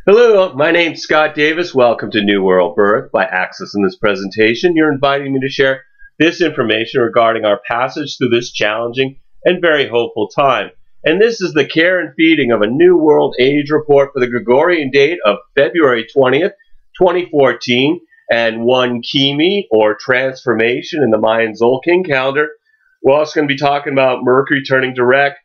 Hello, my name's Scott Davis. Welcome to New World Birth. By accessing this presentation, you're inviting me to share this information regarding our passage through this challenging and very hopeful time. And this is the care and feeding of a New World Age report for the Gregorian date of February 20th, 2014, and one key-mee, or transformation, in the Mayan Tzolkin calendar. We're also going to be talking about Mercury turning direct,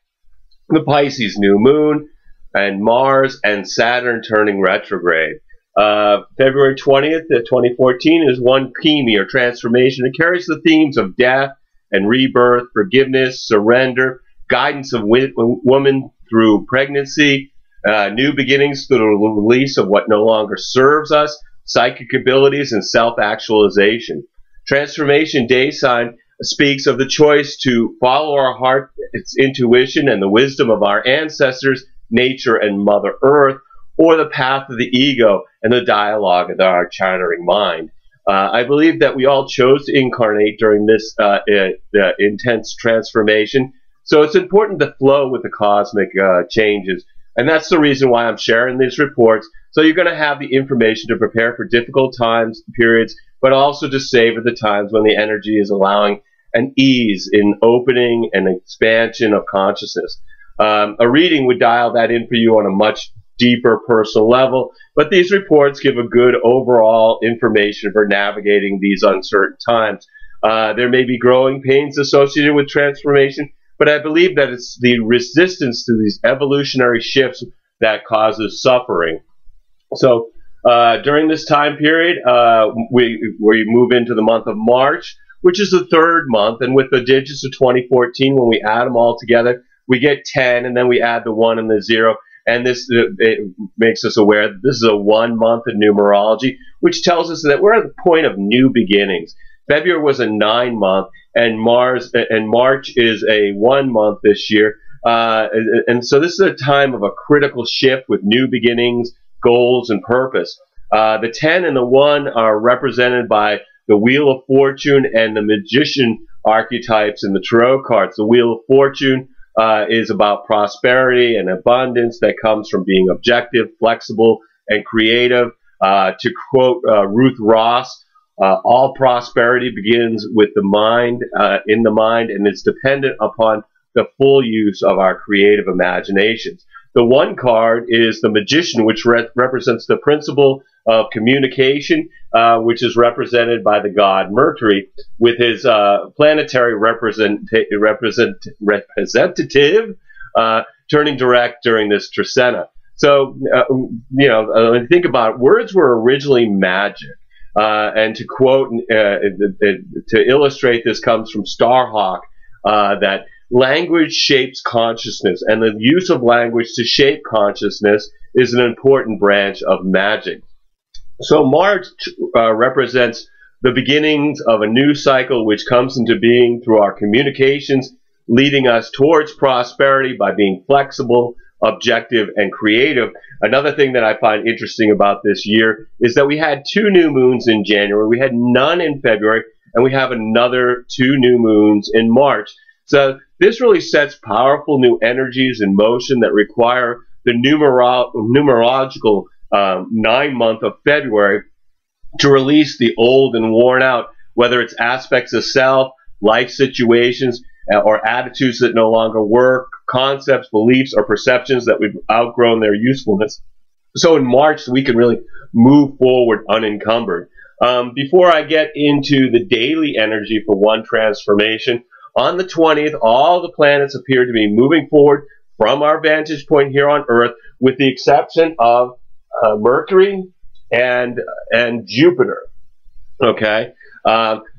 the Pisces new moon, and Mars and Saturn turning retrograde. February 20th, 2014 is one key-mee, or transformation. It carries the themes of death and rebirth, forgiveness, surrender, guidance of woman through pregnancy, new beginnings through the release of what no longer serves us, psychic abilities, and self-actualization. Transformation day sign speaks of the choice to follow our heart, its intuition, and the wisdom of our ancestors, nature, and Mother Earth, or the path of the ego and the dialogue of our chattering mind. I believe that we all chose to incarnate during this intense transformation, so it's important to flow with the cosmic changes, and that's the reason why I'm sharing these reports. So you're going to have the information to prepare for difficult times, periods, but also to savor the times when the energy is allowing an ease in opening and expansion of consciousness. A reading would dial that in for you on a much deeper personal level, but these reports give a good overall information for navigating these uncertain times. There may be growing pains associated with transformation, but I believe that it's the resistance to these evolutionary shifts that causes suffering. So during this time period, we move into the month of March, which is the third month, and with the digits of 2014, when we add them all together, we get 10, and then we add the 1 and the 0, and this it makes us aware that this is a 1 month in numerology, which tells us that we're at the point of new beginnings. February was a 9 month, and March is a 1 month this year, and so this is a time of a critical shift with new beginnings, goals, and purpose. The 10 and the 1 are represented by the Wheel of Fortune and the Magician archetypes in the Tarot cards. The Wheel of Fortune is about prosperity and abundance that comes from being objective, flexible, and creative. To quote Ruth Ross, all prosperity begins with the mind, in the mind, and is dependent upon the full use of our creative imaginations. The 1 card is the Magician, which represents the principle of communication, which is represented by the god Mercury, with his planetary representative turning direct during this Trecena. So, when you think about it, words were originally magic. And to quote, to illustrate this comes from Starhawk, that language shapes consciousness, and the use of language to shape consciousness is an important branch of magic. So March represents the beginnings of a new cycle which comes into being through our communications, leading us towards prosperity by being flexible, objective, and creative. Another thing that I find interesting about this year is that we had 2 new moons in January, we had none in February, and we have another 2 new moons in March. So this really sets powerful new energies in motion that require the numerological 9 month of February to release the old and worn out, whether it's aspects of self, life situations, or attitudes that no longer work, concepts, beliefs, or perceptions that we've outgrown their usefulness. So in March, we can really move forward unencumbered. Before I get into the daily energy for one transformation, on the 20th, all the planets appear to be moving forward from our vantage point here on Earth, with the exception of Mercury and Jupiter, okay,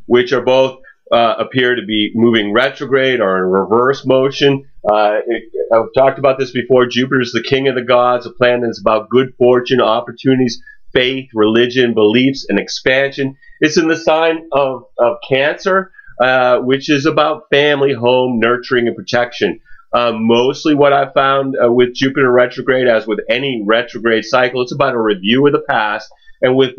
which are both appear to be moving retrograde or in reverse motion. I've talked about this before. Jupiter is the king of the gods. A planet is about good fortune, opportunities, faith, religion, beliefs, and expansion. It's in the sign of Cancer, which is about family, home, nurturing, and protection. Mostly what I found with Jupiter retrograde, as with any retrograde cycle, it's about a review of the past, and with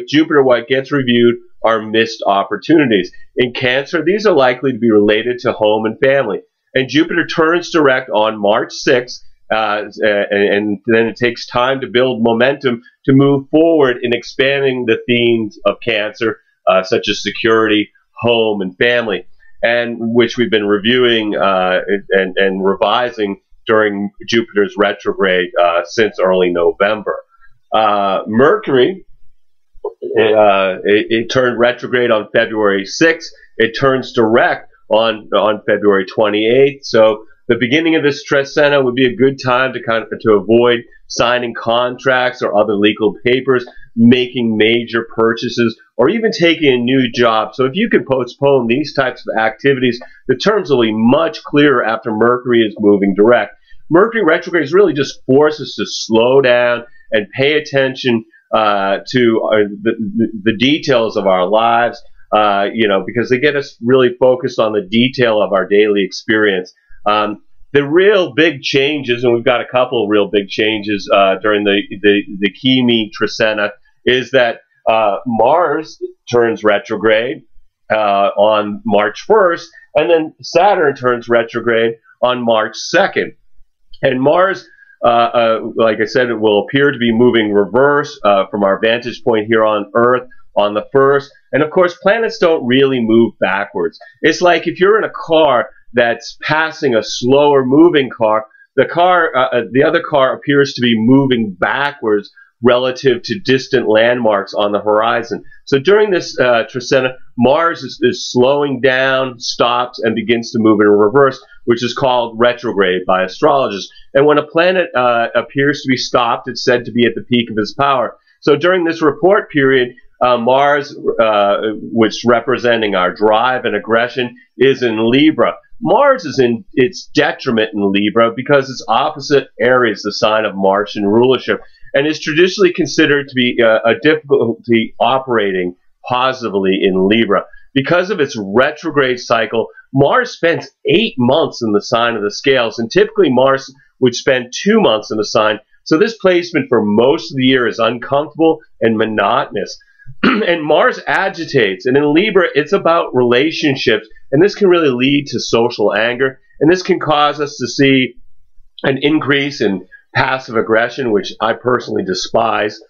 Jupiter, what gets reviewed are missed opportunities. In Cancer, these are likely to be related to home and family. And Jupiter turns direct on March 6th, and then it takes time to build momentum to move forward in expanding the themes of Cancer, such as security, home, and family, and which we've been reviewing and revising during Jupiter's retrograde since early November. Mercury, it turned retrograde on February 6th. It turns direct on February 28th. So the beginning of this Trecena would be a good time to avoid signing contracts or other legal papers, making major purchases, or even taking a new job. So if you can postpone these types of activities, the terms will be much clearer after Mercury is moving direct. Mercury retrograde is really just forces us to slow down and pay attention to the details of our lives, because they get us really focused on the detail of our daily experience. The real big changes, and we've got a couple of real big changes during the key-mee Trecena, is that Mars turns retrograde on March 1st, and then Saturn turns retrograde on March 2nd. And Mars, like I said, it will appear to be moving reverse from our vantage point here on Earth on the 1st. And of course, planets don't really move backwards. It's like if you're in a car that's passing a slower moving car, the other car appears to be moving backwards relative to distant landmarks on the horizon. So during this Trecena, Mars is slowing down, stops, and begins to move in reverse, which is called retrograde by astrologists. And when a planet appears to be stopped, it's said to be at the peak of its power. So during this report period, Mars, which representing our drive and aggression, is in Libra. Mars is in its detriment in Libra because its opposite Aries, the sign of Martian rulership, and is traditionally considered to be a difficulty operating positively in Libra. Because of its retrograde cycle, Mars spends 8 months in the sign of the scales, and typically Mars would spend 2 months in the sign. So this placement for most of the year is uncomfortable and monotonous. And Mars agitates, and in Libra, it's about relationships, and this can really lead to social anger, and this can cause us to see an increase in passive aggression, which I personally despise.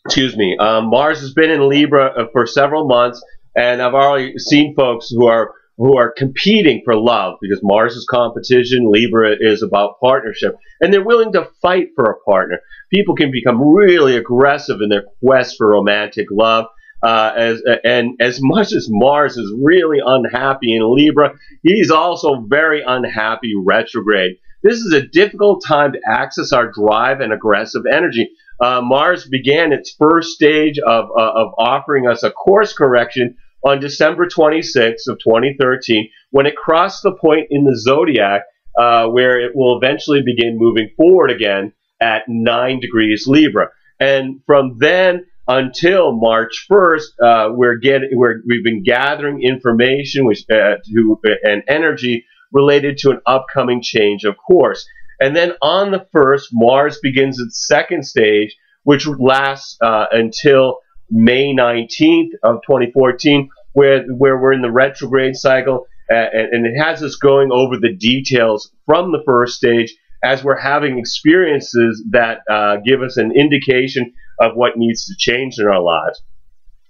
Excuse me. Mars has been in Libra for several months, and I've already seen folks who are competing for love, because Mars is competition, Libra is about partnership, and they're willing to fight for a partner. People can become really aggressive in their quest for romantic love. And as much as Mars is really unhappy in Libra, he's also very unhappy retrograde. This is a difficult time to access our drive and aggressive energy. Mars began its first stage of offering us a course correction on December 26th of 2013, when it crossed the point in the zodiac where it will eventually begin moving forward again at 9 degrees Libra. And from then until March 1st, we've been gathering information and energy related to an upcoming change of course. And then on the 1st, Mars begins its second stage, which lasts until May 19th of 2014, where we're in the retrograde cycle, and it has us going over the details from the first stage as we're having experiences that give us an indication of what needs to change in our lives.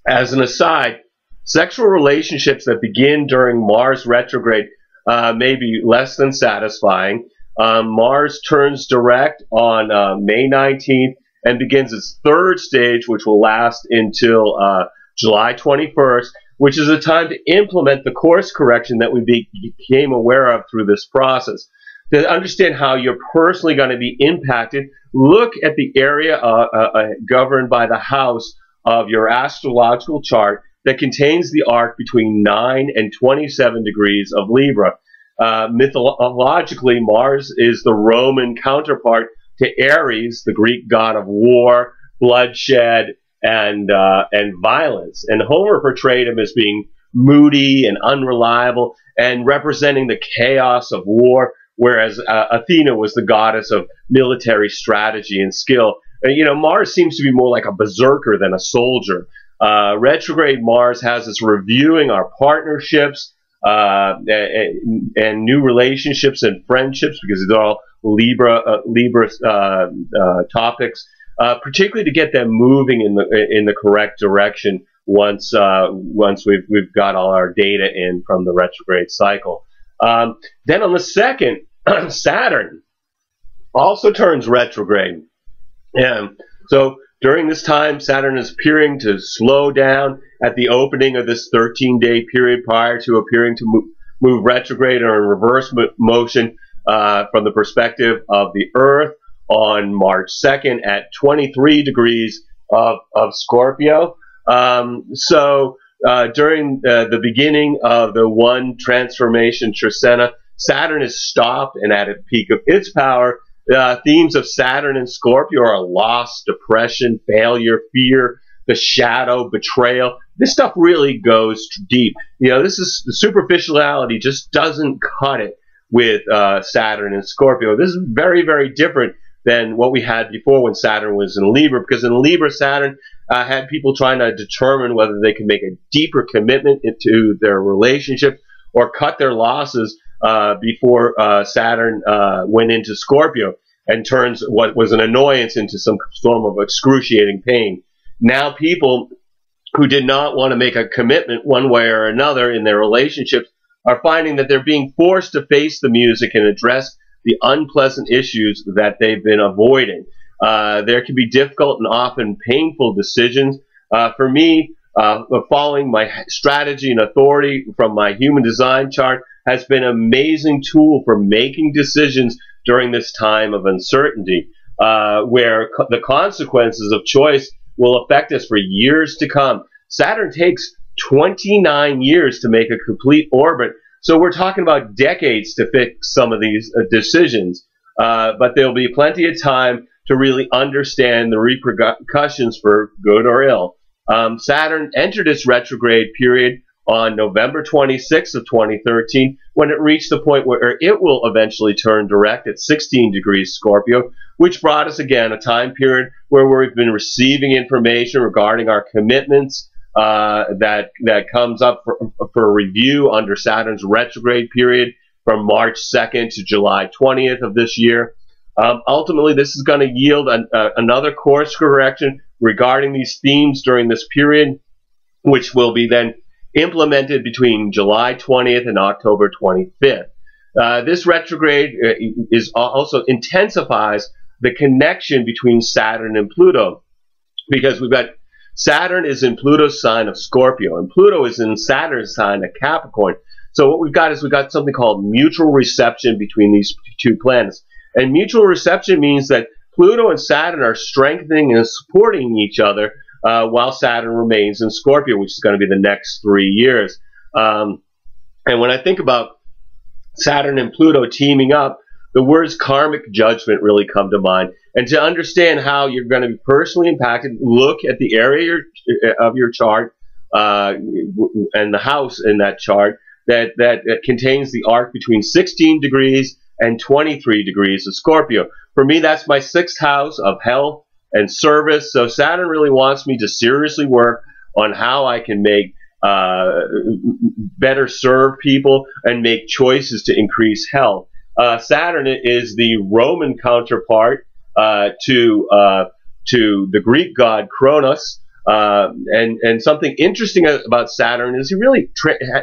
As an aside, sexual relationships that begin during Mars retrograde may be less than satisfying. Mars turns direct on May 19th and begins its third stage, which will last until July 21st, which is a time to implement the course correction that we became aware of through this process. To understand how you're personally going to be impacted, look at the area governed by the house of your astrological chart that contains the arc between 9 and 27 degrees of Libra. Mythologically, Mars is the Roman counterpart to Ares, the Greek god of war, bloodshed, and violence. And Homer portrayed him as being moody and unreliable and representing the chaos of war, whereas Athena was the goddess of military strategy and skill. Mars seems to be more like a berserker than a soldier. Retrograde Mars has us reviewing our partnerships and new relationships and friendships, because they're Libra topics, particularly to get them moving in the correct direction once we've got all our data in from the retrograde cycle. Then on the 2nd, Saturn also turns retrograde. And so during this time, Saturn is appearing to slow down at the opening of this 13-day period prior to appearing to move retrograde or in reverse motion from the perspective of the Earth on March 2nd at 23 degrees of Scorpio. So during the beginning of the one transformation Trisena, Saturn is stopped and at a peak of its power. Themes of Saturn and Scorpio are loss, depression, failure, fear, the shadow, betrayal. This stuff really goes deep. This is the superficiality just doesn't cut it with Saturn and Scorpio. This is very, very different than what we had before when Saturn was in Libra, because in Libra, Saturn had people trying to determine whether they can make a deeper commitment into their relationship or cut their losses before Saturn went into Scorpio and turns what was an annoyance into some form of excruciating pain. Now people who did not want to make a commitment one way or another in their relationships are finding that they're being forced to face the music and address the unpleasant issues that they've been avoiding. There can be difficult and often painful decisions. For me, following my strategy and authority from my human design chart has been an amazing tool for making decisions during this time of uncertainty, where the consequences of choice will affect us for years to come. Saturn takes 29 years to make a complete orbit, so we're talking about decades to fix some of these decisions. But there'll be plenty of time to really understand the repercussions for good or ill. Saturn entered its retrograde period on November 26th of 2013, when it reached the point where it will eventually turn direct at 16 degrees Scorpio, which brought us again a time period where we've been receiving information regarding our commitments that comes up for review under Saturn's retrograde period from March 2nd to July 20th of this year. Ultimately, this is going to yield another course correction regarding these themes during this period, which will be then implemented between July 20th and October 25th. This retrograde also intensifies the connection between Saturn and Pluto, because we've got Saturn is in Pluto's sign of Scorpio, and Pluto is in Saturn's sign of Capricorn. So what we've got is something called mutual reception between these two planets. And mutual reception means that Pluto and Saturn are strengthening and supporting each other while Saturn remains in Scorpio, which is going to be the next 3 years. And when I think about Saturn and Pluto teaming up, the words karmic judgment really come to mind. And to understand how you're going to be personally impacted, look at the area of your chart and the house in that chart that contains the arc between 16 degrees and 23 degrees of Scorpio. For me, that's my 6th house of health and service. So Saturn really wants me to seriously work on how I can make better serve people and make choices to increase health. Saturn is the Roman counterpart to the Greek god Kronos. And something interesting about Saturn is he really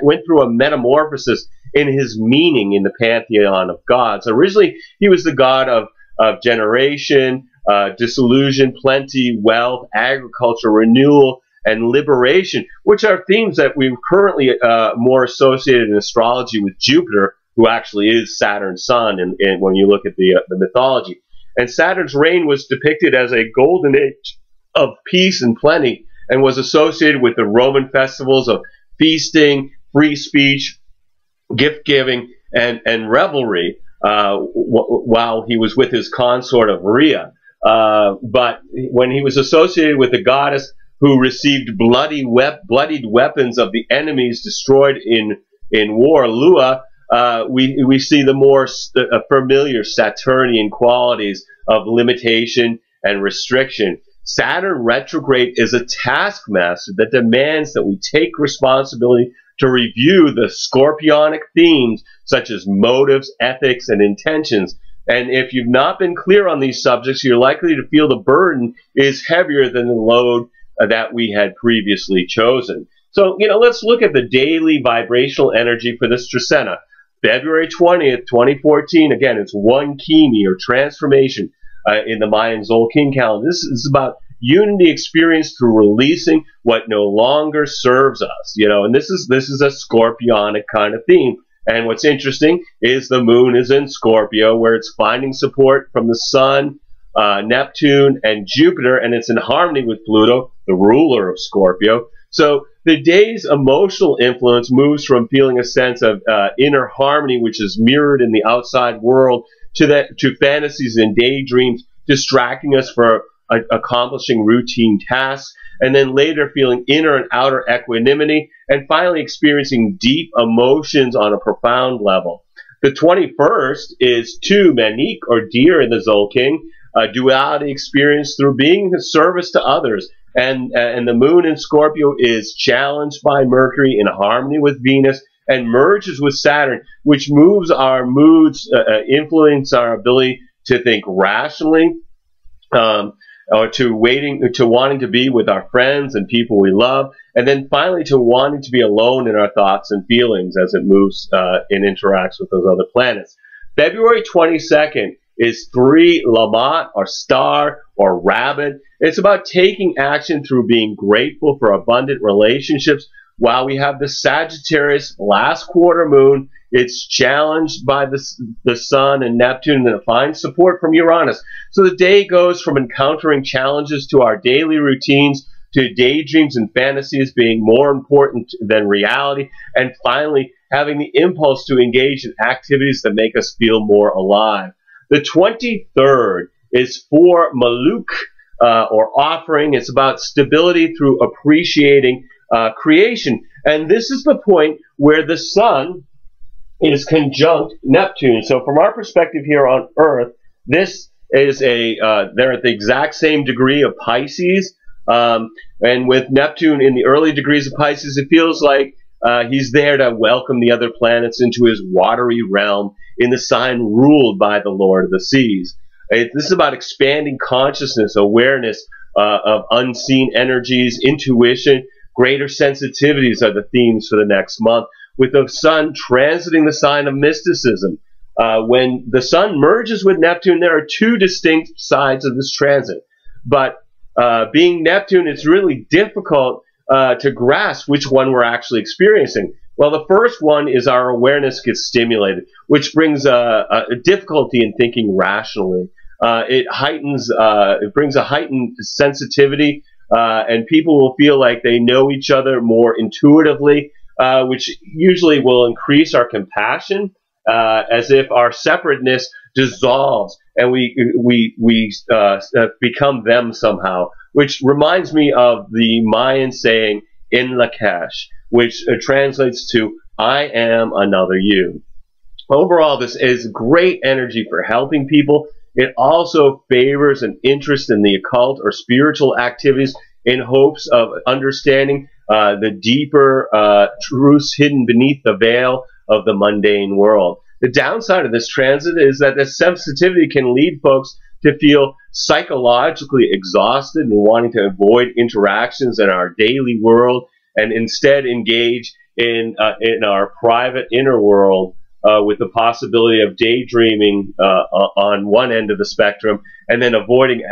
went through a metamorphosis in his meaning in the pantheon of gods. Originally, he was the god of generation, disillusion, plenty, wealth, agriculture, renewal, and liberation, which are themes that we've currently more associated in astrology with Jupiter, who actually is Saturn's son, and when you look at the mythology. And Saturn's reign was depicted as a golden age of peace and plenty, and was associated with the Roman festivals of feasting, free speech, gift-giving, and revelry, while he was with his consort of Rhea. But when he was associated with the goddess who received bloodied weapons of the enemies destroyed in war, Lua, we see the more familiar Saturnian qualities of limitation and restriction. Saturn retrograde is a taskmaster that demands that we take responsibility to review the scorpionic themes such as motives, ethics, and intentions. And if you've not been clear on these subjects, you're likely to feel the burden is heavier than the load that we had previously chosen. So, let's look at the daily vibrational energy for this Trecena. February 20th, 2014, again, it's one key-mee, or transformation, in the Mayan Tzolkin calendar. This is about unity experienced through releasing what no longer serves us, and this is a scorpionic kind of theme. And what's interesting is the moon is in Scorpio, where it's finding support from the sun, Neptune, and Jupiter, and it's in harmony with Pluto, the ruler of Scorpio. So the day's emotional influence moves from feeling a sense of inner harmony, which is mirrored in the outside world, to fantasies and daydreams distracting us for accomplishing routine tasks, and then later feeling inner and outer equanimity, and finally experiencing deep emotions on a profound level. The 21st is two, Manik, or deer in the Tzolkin, a duality experienced through being of service to others. And the moon in Scorpio is challenged by Mercury in harmony with Venus and merges with Saturn, which moves our moods, influence our ability to think rationally, or to wanting to be with our friends and people we love, and then finally to wanting to be alone in our thoughts and feelings as it moves and interacts with those other planets. February 22nd is 3 Lamat, or star, or rabbit. It's about taking action through being grateful for abundant relationships, while we have the Sagittarius last quarter moon. It's challenged by the sun and Neptune, and it finds support from Uranus. So the day goes from encountering challenges to our daily routines, to daydreams and fantasies being more important than reality, and finally having the impulse to engage in activities that make us feel more alive. The 23rd is for Maluk, or offering. It's about stability through appreciating creation. And this is the point where the sun is conjunct Neptune. So from our perspective here on Earth, this is they're at the exact same degree of Pisces. And with Neptune in the early degrees of Pisces, it feels like he's there to welcome the other planets into his watery realm in the sign ruled by the Lord of the Seas. This is about expanding consciousness, awareness of unseen energies, intuition. Greater sensitivities are the themes for the next month, with the sun transiting the sign of mysticism. When the sun merges with Neptune, there are two distinct sides of this transit. But being Neptune, it's really difficult to grasp which one we're actually experiencing. Well, the first one is our awareness gets stimulated, which brings a difficulty in thinking rationally. It brings a heightened sensitivity, and people will feel like they know each other more intuitively, which usually will increase our compassion, as if our separateness dissolves and we become them somehow, which reminds me of the Mayan saying, in Lakesh, which translates to, I am another you. Overall, this is great energy for helping people. It also favors an interest in the occult or spiritual activities in hopes of understanding the deeper truths hidden beneath the veil of the mundane world. The downside of this transit is that the sensitivity can lead folks to feel psychologically exhausted and wanting to avoid interactions in our daily world and instead engage in our private inner world, with the possibility of daydreaming on one end of the spectrum, and then avoiding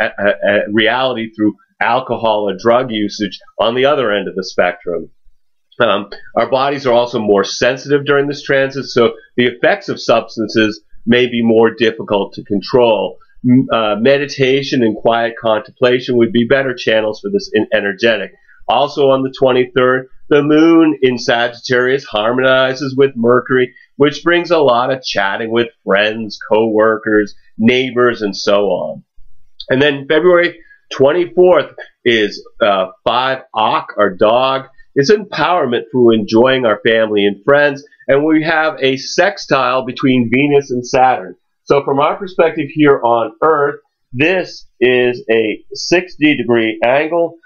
reality through alcohol or drug usage on the other end of the spectrum. Our bodies are also more sensitive during this transit, so the effects of substances may be more difficult to control. Meditation and quiet contemplation would be better channels for this energetic. Also on the 23rd, the moon in Sagittarius harmonizes with Mercury, which brings a lot of chatting with friends, co-workers, neighbors, and so on. And then February 24th is 5 Ak, or dog. It's empowerment through enjoying our family and friends, and we have a sextile between Venus and Saturn. So from our perspective here on Earth, this is a 60-degree angle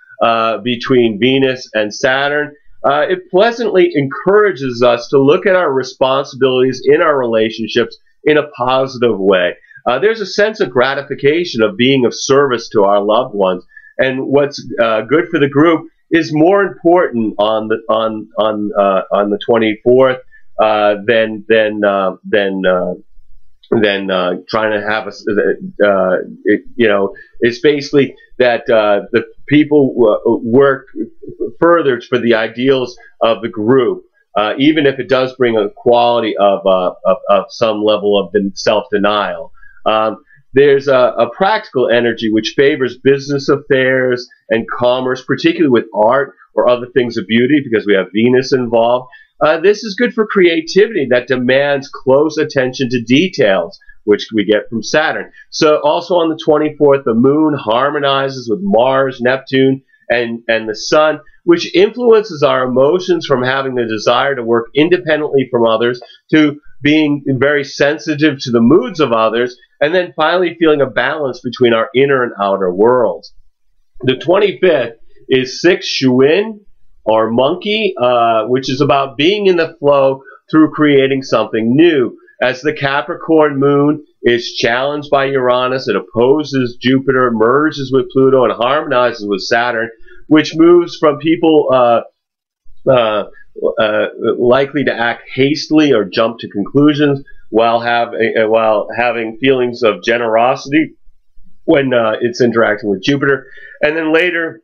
between Venus and Saturn. It pleasantly encourages us to look at our responsibilities in our relationships in a positive way. There's a sense of gratification of being of service to our loved ones, and what's good for the group is more important on the 24th than trying to have it's basically that the people work further for the ideals of the group, even if it does bring a quality of some level of self-denial. There's a practical energy which favors business affairs and commerce, particularly with art or other things of beauty, because we have Venus involved. This is good for creativity that demands close attention to details, which we get from Saturn. So also on the 24th, the moon harmonizes with Mars, Neptune, and the sun, which influences our emotions from having the desire to work independently from others to being very sensitive to the moods of others, and then finally feeling a balance between our inner and outer worlds. The 25th is 6 Shuin, or monkey, which is about being in the flow through creating something new. As the Capricorn moon is challenged by Uranus, it opposes Jupiter, merges with Pluto, and harmonizes with Saturn, which moves from people likely to act hastily or jump to conclusions while having feelings of generosity when it's interacting with Jupiter. And then later,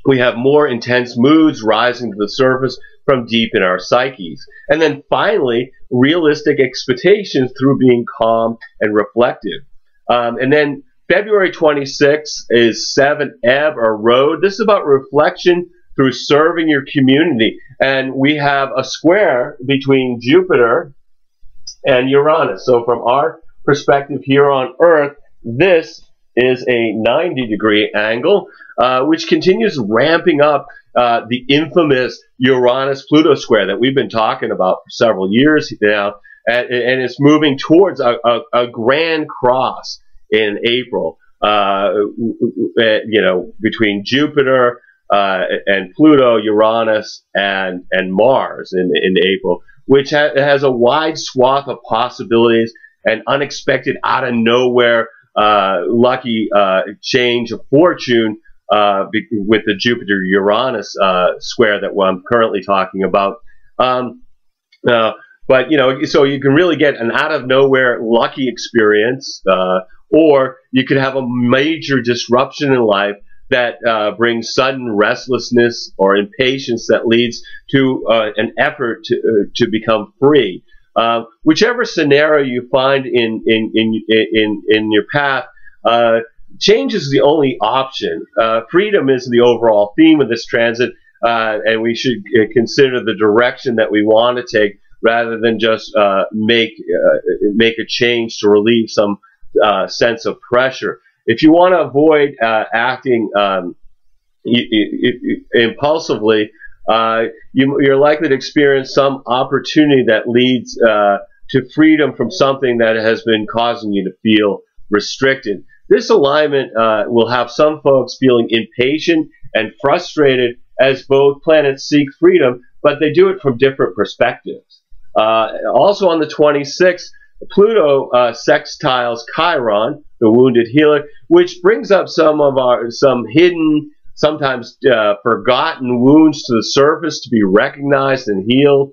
we have more intense moods rising to the surface from deep in our psyches. And then finally, realistic expectations through being calm and reflective. And then February 26th is 7 Ebb, or Road. This is about reflection through serving your community. And we have a square between Jupiter and Uranus. So from our perspective here on Earth, this is a 90-degree angle, which continues ramping up the infamous Uranus-Pluto square that we've been talking about for several years now, and it's moving towards a grand cross in April, between Jupiter and Pluto, Uranus, and Mars in April, which has a wide swath of possibilities and unexpected, out of nowhere, lucky change of fortune with the Jupiter-Uranus square that I'm currently talking about. But so you can really get an out-of-nowhere lucky experience, or you could have a major disruption in life that brings sudden restlessness or impatience that leads to an effort to become free. Whichever scenario you find in your path, change is the only option. Freedom is the overall theme of this transit, and we should consider the direction that we want to take rather than just make a change to relieve some sense of pressure. If you want to avoid acting impulsively, you're likely to experience some opportunity that leads to freedom from something that has been causing you to feel restricted. This alignment will have some folks feeling impatient and frustrated as both planets seek freedom, but they do it from different perspectives. Also on the 26th, Pluto sextiles Chiron, the wounded healer, which brings up some hidden, sometimes forgotten wounds to the surface to be recognized and healed.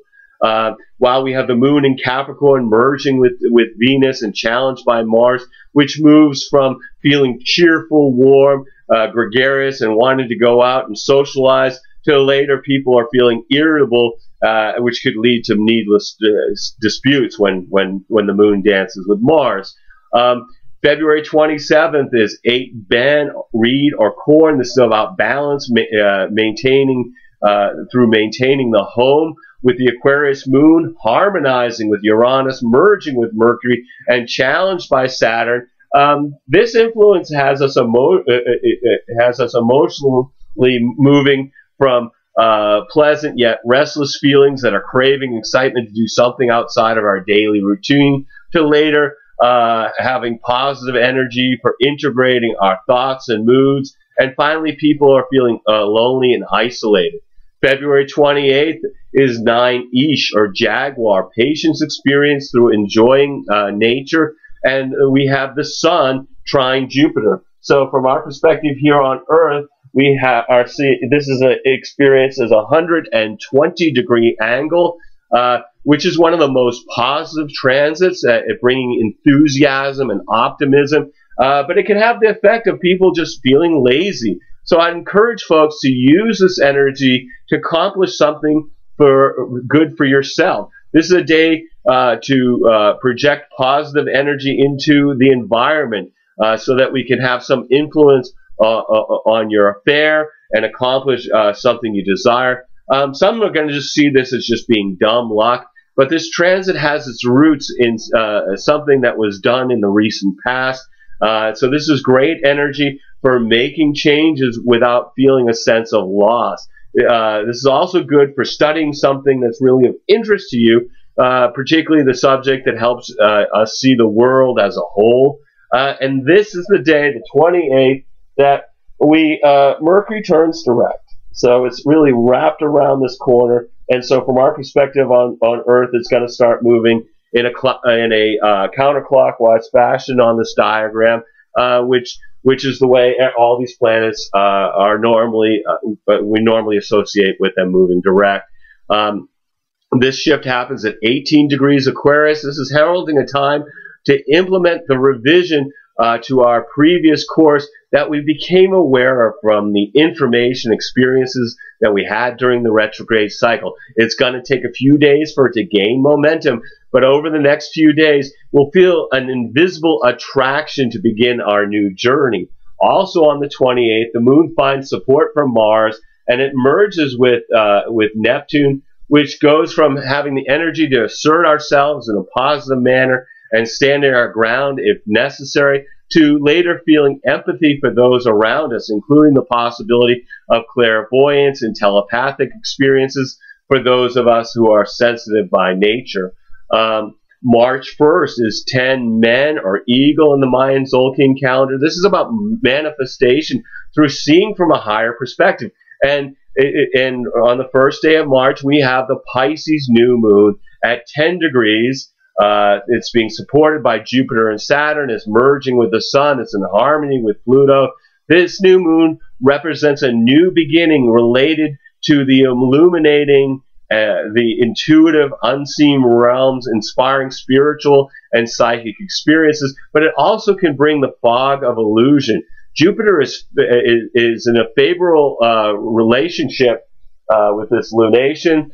While we have the moon in Capricorn merging with Venus and challenged by Mars, which moves from feeling cheerful, warm, gregarious, and wanting to go out and socialize, to later people are feeling irritable, which could lead to needless disputes when the moon dances with Mars. February 27th is 8 Ben, reed, or corn. This is about balance, maintaining the home, with the Aquarius moon harmonizing with Uranus, merging with Mercury, and challenged by Saturn. This influence has us emotionally moving from pleasant yet restless feelings that are craving excitement to do something outside of our daily routine, to later having positive energy for integrating our thoughts and moods, and finally people are feeling lonely and isolated. February 28th is 9 Ish, or Jaguar, patience experienced through enjoying nature and we have the Sun trine Jupiter. So from our perspective here on Earth, we have this is an experience as a 120-degree angle, which is one of the most positive transits, bringing enthusiasm and optimism. But it can have the effect of people just feeling lazy. So I encourage folks to use this energy to accomplish something good for yourself. This is a day to project positive energy into the environment so that we can have some influence on your affair and accomplish something you desire. Some are going to just see this as just being dumb luck, but this transit has its roots in something that was done in the recent past. So this is great energy for making changes without feeling a sense of loss. This is also good for studying something that's really of interest to you, particularly the subject that helps us see the world as a whole. And this is the day, the 28th, that Mercury turns direct. So it's really wrapped around this corner. And so from our perspective on Earth, it's going to start moving in a counterclockwise fashion on this diagram, which is the way all these planets are normally, we normally associate with them moving direct. This shift happens at 18 degrees Aquarius. This is heralding a time to implement the revision to our previous course that we became aware of from the information experiences that we had during the retrograde cycle. It's going to take a few days for it to gain momentum, but over the next few days, we'll feel an invisible attraction to begin our new journey. Also on the 28th, the moon finds support from Mars, and it merges with Neptune, which goes from having the energy to assert ourselves in a positive manner and standing our ground if necessary, to later feeling empathy for those around us, including the possibility of clairvoyance and telepathic experiences for those of us who are sensitive by nature. March 1st is 10 Men or Eagle in the Mayan Tzolkin calendar. This is about manifestation through seeing from a higher perspective. And on the first day of March, we have the Pisces new moon at 10 degrees. It's being supported by Jupiter and Saturn. It's merging with the Sun. It's in harmony with Pluto. This new moon represents a new beginning related to the illuminating, the intuitive, unseen realms, inspiring spiritual and psychic experiences, but it also can bring the fog of illusion. Jupiter is in a favorable relationship with this lunation.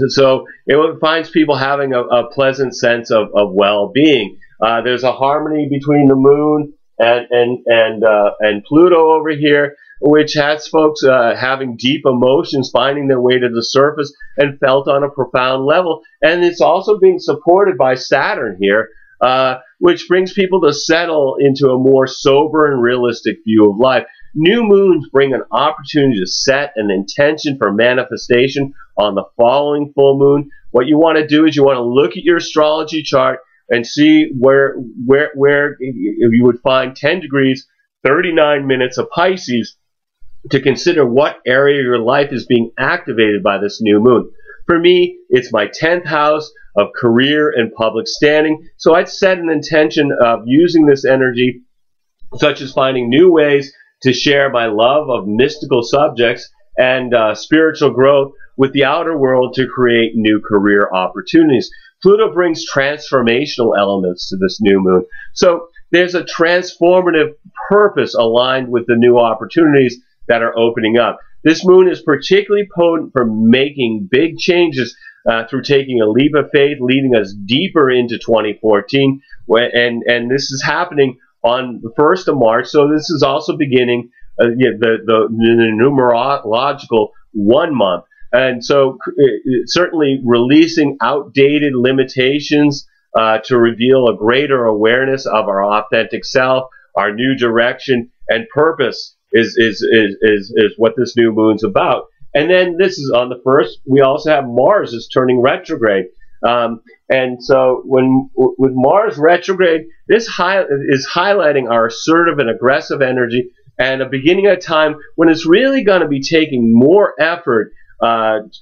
So it finds people having a pleasant sense of well-being. There's a harmony between the moon and Pluto over here, which has folks having deep emotions finding their way to the surface and felt on a profound level. And it's also being supported by Saturn here, which brings people to settle into a more sober and realistic view of life. New moons bring an opportunity to set an intention for manifestation on the following full moon. What you want to do is you want to look at your astrology chart and see where you would find 10 degrees, 39 minutes of Pisces to consider what area of your life is being activated by this new moon. For me, it's my 10th house of career and public standing. So I'd set an intention of using this energy, such as finding new ways to share my love of mystical subjects and spiritual growth with the outer world to create new career opportunities. Pluto brings transformational elements to this new moon. So there's a transformative purpose aligned with the new opportunities that are opening up. This moon is particularly potent for making big changes through taking a leap of faith, leading us deeper into 2014. And this is happening on the 1st of March. So this is also beginning the numerological 1 month. And so certainly releasing outdated limitations to reveal a greater awareness of our authentic self, our new direction and purpose is what this new moon's about. And then this is on the 1st. We also have Mars is turning retrograde. And so with Mars retrograde, this is highlighting our assertive and aggressive energy and a beginning of a time when it's really going to be taking more effort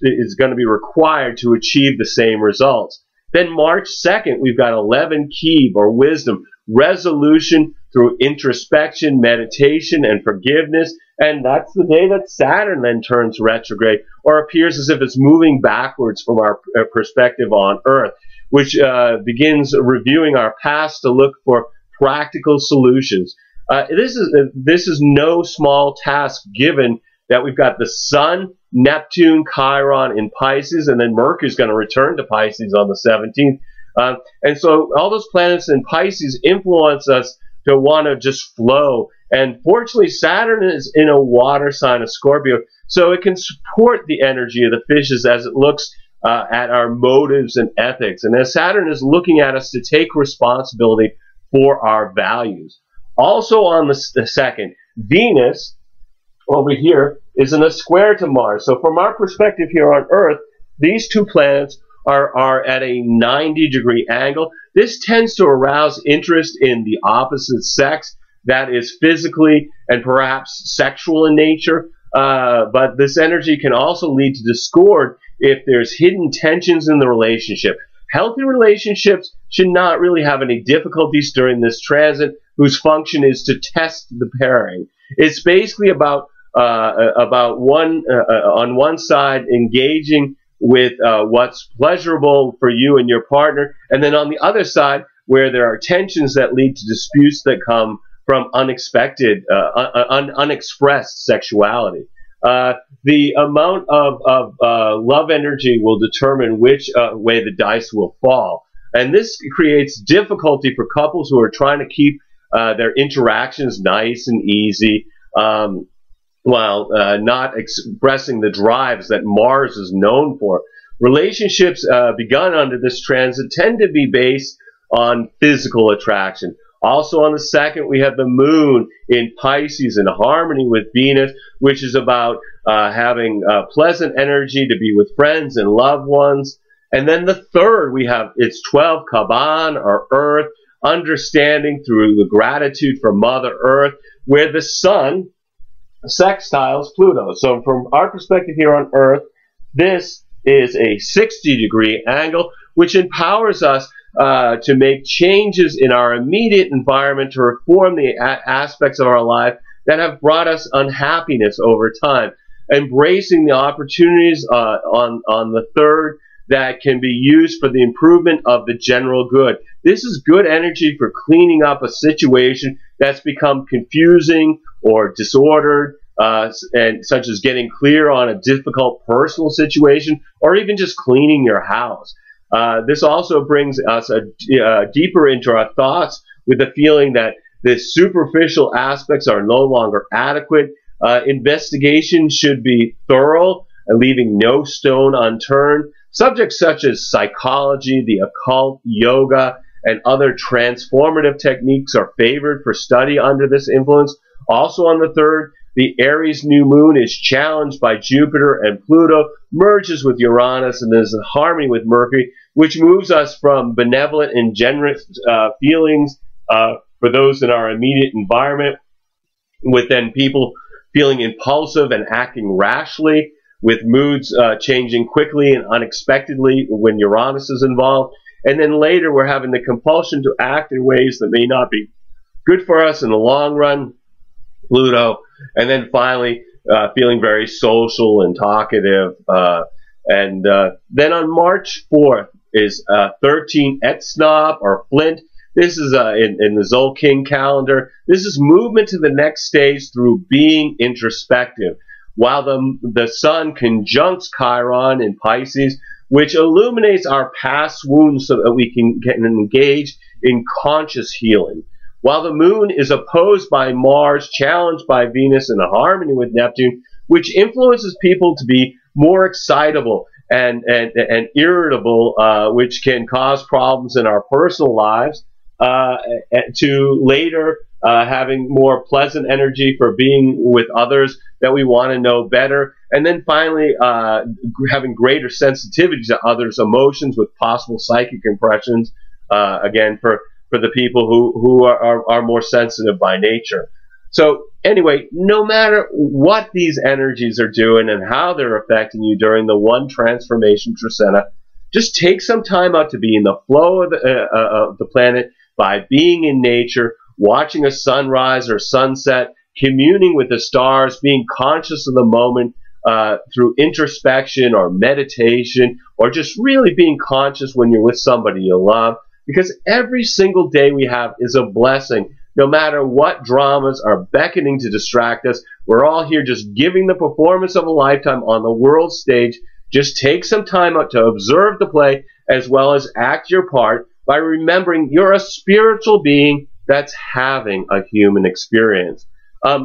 is going to be required to achieve the same results. Then March 2nd, we've got 11 key or wisdom, resolution through introspection, meditation, and forgiveness. And that's the day that Saturn then turns retrograde, or appears as if it's moving backwards from our perspective on Earth, which begins reviewing our past to look for practical solutions. This is no small task, given that we've got the Sun, Neptune, Chiron in Pisces, and then Mercury's going to return to Pisces on the 17th. And so all those planets in Pisces influence us to want to just flow. And fortunately, Saturn is in a water sign of Scorpio, so it can support the energy of the fishes as it looks at our motives and ethics. And as Saturn is looking at us to take responsibility for our values. Also on the 2nd, Venus over here is in a square to Mars. So from our perspective here on Earth, these two planets are at a 90-degree angle. This tends to arouse interest in the opposite sex that is physically and perhaps sexual in nature. But this energy can also lead to discord if there's hidden tensions in the relationship. Healthy relationships should not really have any difficulties during this transit, whose function is to test the pairing. It's basically about on one side engaging with what's pleasurable for you and your partner, and then on the other side where there are tensions that lead to disputes that come from unexpected, unexpressed sexuality. The amount of love energy will determine which way the dice will fall. And this creates difficulty for couples who are trying to keep their interactions nice and easy, while not expressing the drives that Mars is known for. Relationships begun under this transit tend to be based on physical attraction. Also on the 2nd, we have the Moon in Pisces in harmony with Venus, which is about having pleasant energy to be with friends and loved ones. And then the 3rd, we have it's 12, Kaban, or Earth, understanding through the gratitude for Mother Earth, where the Sun sextiles Pluto. So from our perspective here on Earth, this is a 60-degree angle, which empowers us to make changes in our immediate environment to reform the aspects of our life that have brought us unhappiness over time. Embracing the opportunities on the 3rd that can be used for the improvement of the general good. This is good energy for cleaning up a situation that's become confusing or disordered, and such as getting clear on a difficult personal situation, or even just cleaning your house. This also brings us deeper into our thoughts with the feeling that the superficial aspects are no longer adequate. Investigation should be thorough, leaving no stone unturned. Subjects such as psychology, the occult, yoga, and other transformative techniques are favored for study under this influence. Also on the 3rd, the Aries new moon is challenged by Jupiter, and Pluto merges with Uranus and is in harmony with Mercury, which moves us from benevolent and generous feelings for those in our immediate environment, with then people feeling impulsive and acting rashly, with moods changing quickly and unexpectedly when Uranus is involved. And then later we're having the compulsion to act in ways that may not be good for us in the long run, Pluto. And then finally feeling very social and talkative. Then on March 4th is 13 Etsnob, or Flint. This is in the Tzolkin calendar. This is movement to the next stage through being introspective, while the Sun conjuncts Chiron in Pisces, which illuminates our past wounds so that we can engage in conscious healing. While the Moon is opposed by Mars, challenged by Venus, in harmony with Neptune, which influences people to be more excitable and irritable, which can cause problems in our personal lives, to later having more pleasant energy for being with others that we want to know better, and then finally having greater sensitivity to others' emotions with possible psychic impressions, again for the people who are more sensitive by nature. So anyway, no matter what these energies are doing and how they're affecting you during the one transformation Trecena, just take some time out to be in the flow of the planet by being in nature, watching a sunrise or sunset, communing with the stars, being conscious of the moment through introspection or meditation, or just really being conscious when you're with somebody you love. Because every single day we have is a blessing. No matter what dramas are beckoning to distract us, we're all here just giving the performance of a lifetime on the world stage. Just take some time out to observe the play as well as act your part by remembering you're a spiritual being that's having a human experience.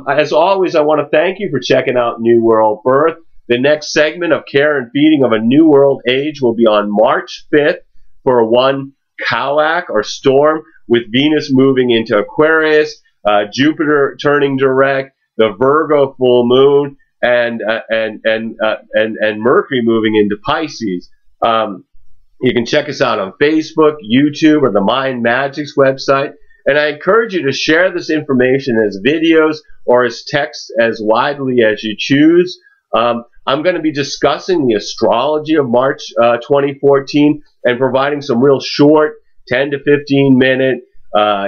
As always, I want to thank you for checking out New World Birth. The next segment of Care and Feeding of a New World Age will be on March 5th for one Kawak or storm, with Venus moving into Aquarius, Jupiter turning direct, the Virgo full moon, and Mercury moving into Pisces. You can check us out on Facebook, YouTube, or the Mind Magics website. And I encourage you to share this information as videos or as text as widely as you choose. I'm going to be discussing the astrology of March 2014 and providing some real short 10 to 15 minute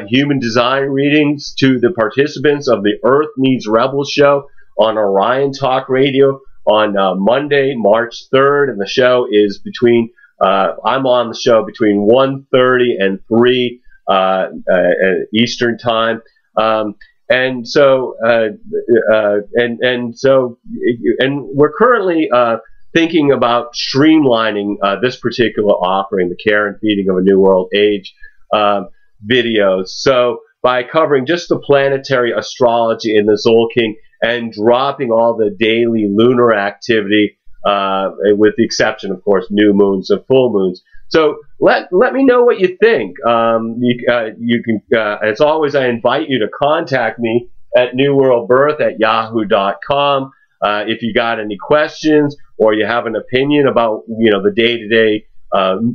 human design readings to the participants of the Earth Needs Rebels show on Orion Talk Radio on Monday, March 3rd. And the show is between, I'm on the show between 1:30 and 3 Eastern time. And we're currently thinking about streamlining this particular offering, the Care and Feeding of a New World Age videos. So by covering just the planetary astrology in the Tzolkin and dropping all the daily lunar activity, with the exception, of course, new moons and full moons. So let me know what you think. You can, as always, I invite you to contact me at newworldbirth@yahoo.com. If you got any questions or you have an opinion about, the day-to-day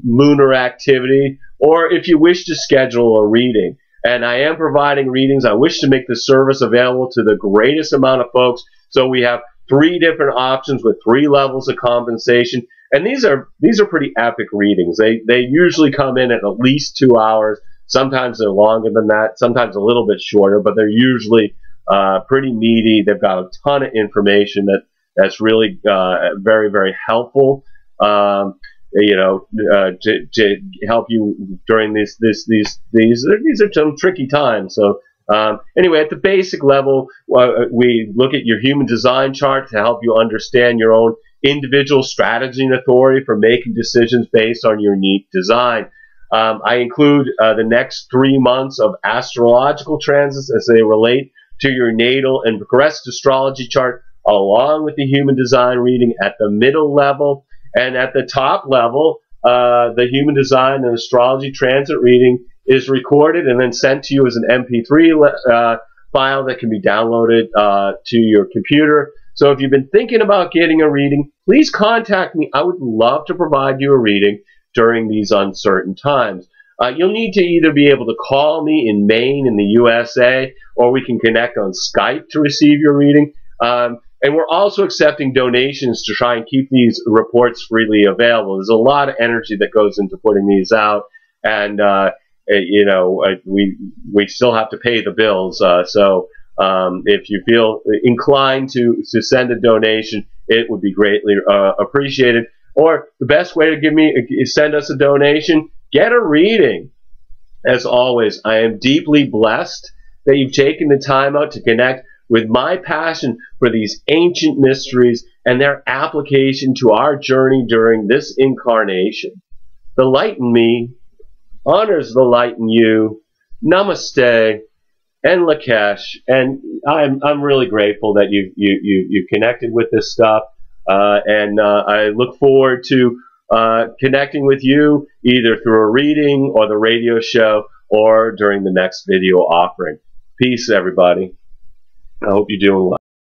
lunar activity, or if you wish to schedule a reading. And I am providing readings. I wish to make this service available to the greatest amount of folks. So we have 3 different options with 3 levels of compensation. And these are pretty epic readings. They usually come in at least 2 hours. Sometimes they're longer than that, sometimes a little bit shorter, but they're usually pretty meaty. They've got a ton of information that's really very, very helpful. To help you during these are some tricky times. So anyway, at the basic level, we look at your human design chart to help you understand your own individual strategy and authority for making decisions based on your unique design. I include the next 3 months of astrological transits as they relate to your natal and progressed astrology chart, along with the human design reading at the middle level. And at the top level, the human design and astrology transit reading is recorded and then sent to you as an MP3 file that can be downloaded to your computer. So if you've been thinking about getting a reading, please contact me. I would love to provide you a reading during these uncertain times. You'll need to either be able to call me in Maine in the USA, or we can connect on Skype to receive your reading. And we're also accepting donations to try and keep these reports freely available. There's a lot of energy that goes into putting these out, and we still have to pay the bills. So if you feel inclined to send a donation, it would be greatly appreciated. Or the best way to send us a donation, get a reading. As always, I am deeply blessed that you've taken the time out to connect with my passion for these ancient mysteries and their application to our journey during this incarnation. The light in me honors the light in you. Namaste and Lakesh. And I'm really grateful that you connected with this stuff. And I look forward to connecting with you either through a reading or the radio show or during the next video offering. Peace, everybody. I hope you're doing well.